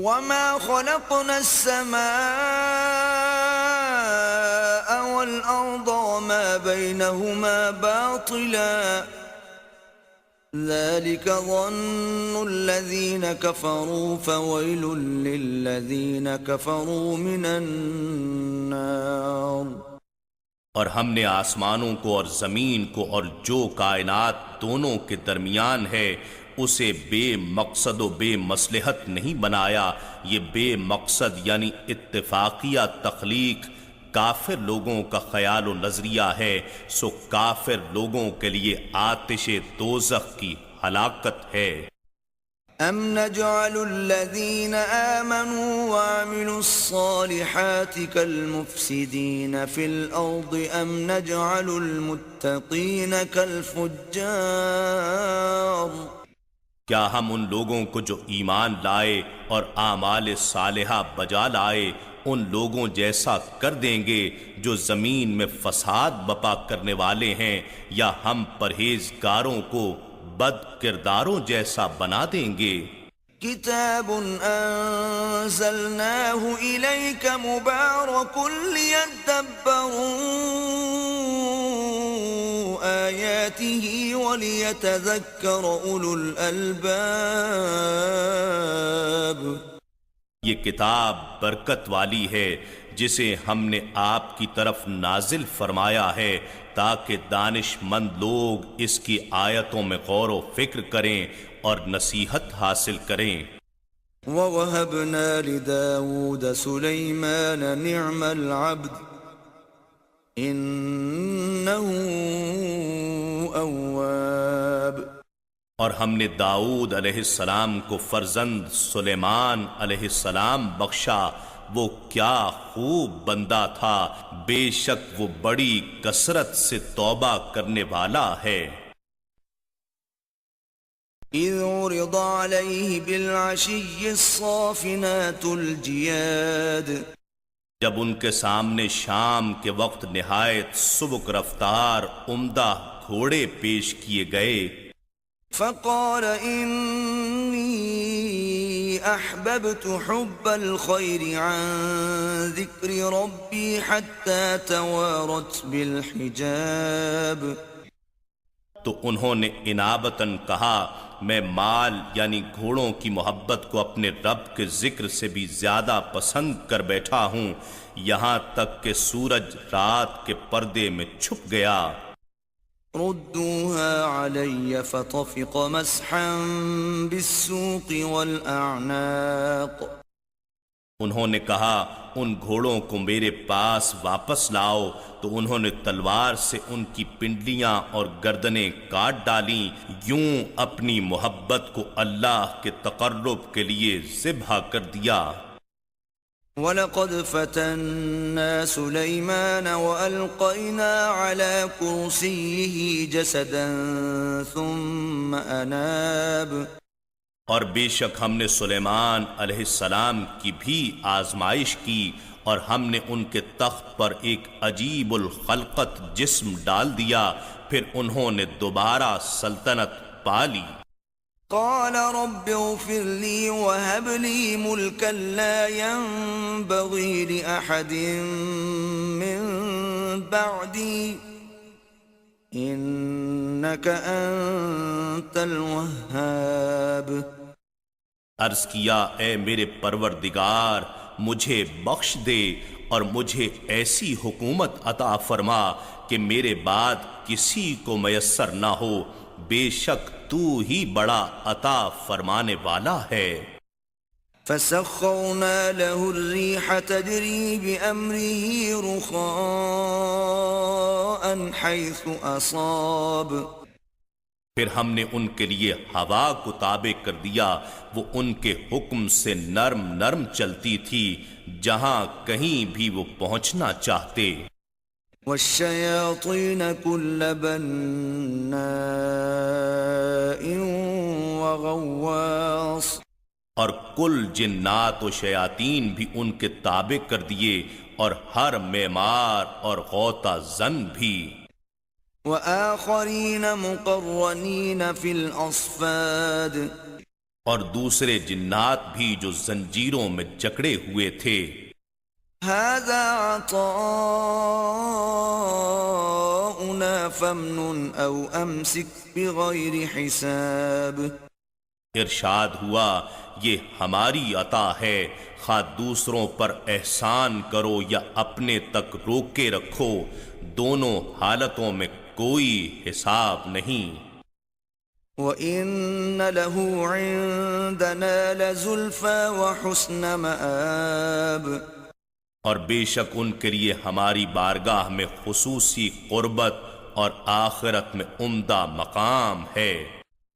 وما خلقنا السماء والأرض وما بينهما باطلا ذلك ظن الذين كفروا فويل للذين كفروا من النار۔ اور ہم نے آسمانوں کو اور زمین کو اور جو کائنات دونوں کے درمیان ہے اسے بے مقصد و بے مصلحت نہیں بنایا۔ یہ بے مقصد یعنی اتفاقیہ تخلیق کافر لوگوں کا خیال و نظریہ ہے، سو کافر لوگوں کے لیے آتش دوزخ کی ہلاکت ہے۔ ام نجعل الذين آمنوا وعملوا الصالحات كالمفسدين في الأرض ام نجعل المتقين كالفجار۔ کیا ہم ان لوگوں کو جو ایمان لائے اور اعمال صالحہ بجا لائے ان لوگوں جیسا کر دیں گے جو زمین میں فساد بپا کرنے والے ہیں، یا ہم پرہیزگاروں کو بد کرداروں جیسا بنا دیں گے؟ کتاب انزلناه الیک مبارک لیدبروا آیاته ولیتذکر اولو الالباب۔ یہ کتاب برکت والی ہے جسے ہم نے آپ کی طرف نازل فرمایا ہے تاکہ دانش مند لوگ اس کی آیتوں میں غور و فکر کریں اور نصیحت حاصل کریں۔ وَوَهَبْنَا لِدَاوُودَ سُلَيْمَانَ نِعْمَ الْعَبْدُ إِنَّهُ أَوَّابٌ۔ اور ہم نے داؤد علیہ السلام کو فرزند سلیمان علیہ السلام بخشا، وہ کیا خوب بندہ تھا، بے شک وہ بڑی کثرت سے توبہ کرنے والا ہے۔ اذ عرض علیہ بالعشی الصافنات الجیاد۔ جب ان کے سامنے شام کے وقت نہایت سبک رفتار عمدہ گھوڑے پیش کیے گئے، فقال انی احببت حب الخیر عن ذکر ربی حتی توارت بالحجاب۔ تو انہوں نے انابتاً کہا، میں مال یعنی گھوڑوں کی محبت کو اپنے رب کے ذکر سے بھی زیادہ پسند کر بیٹھا ہوں، یہاں تک کہ سورج رات کے پردے میں چھپ گیا۔ ردوها علی فطفق مسحا بالسوق والاعناق۔ انہوں نے کہا ان گھوڑوں کو میرے پاس واپس لاؤ، تو انہوں نے تلوار سے ان کی پنڈلیاں اور گردنیں کاٹ ڈالیں، یوں اپنی محبت کو اللہ کے تقرب کے لیے ذبح کر دیا۔ وَلَقَدْ فَتَنَّا سُلَيْمَانَ وَأَلْقَيْنَا عَلَى كُرْسِيِّهِ جَسَدًا ثُمَّ أَنَابَ۔ اور بے شک ہم نے سلیمان علیہ السلام کی بھی آزمائش کی، اور ہم نے ان کے تخت پر ایک عجیب الخلقت جسم ڈال دیا، پھر انہوں نے دوبارہ سلطنت پا لی۔ قال رب اغفر لي وهب لي ملكا لا ينبغي لأحد من بعدي إنك أنت الوهاب۔ عرض کیا، اے میرے پروردگار مجھے بخش دے اور مجھے ایسی حکومت عطا فرما کہ میرے بعد کسی کو میسر نہ ہو، بے شک تو ہی بڑا عطا فرمانے والا ہے۔ فسخرنا له الريح تجري بأمره رخاء حيث أصاب۔ پھر ہم نے ان کے لیے ہوا کو تابع کر دیا، وہ ان کے حکم سے نرم نرم چلتی تھی جہاں کہیں بھی وہ پہنچنا چاہتے۔ والشياطين كل بناء وغواص۔ اور کل جنات و شیاطین بھی ان کے تابع کر دیے، اور ہر معمار اور غوطہ زن بھی۔ وآخرين مقرنين في الأصفاد۔ اور دوسرے جنات بھی جو زنجیروں میں جکڑے ہوئے تھے. هذا عطاؤنا فامنن أو أمسك بغير حساب. ارشاد ہوا یہ ہماری عطا ہے، خواہ دوسروں پر احسان کرو یا اپنے تک روکے رکھو، دونوں حالتوں میں کوئی حساب نہیں. وَإِنَّ لَهُ عِندَنَا لَزُلْفَىٰ وَحُسْنَ مَآبٍ. اور بے شک ان کے لیے ہماری بارگاہ میں خصوصی قربت اور آخرت میں عمدہ مقام ہے.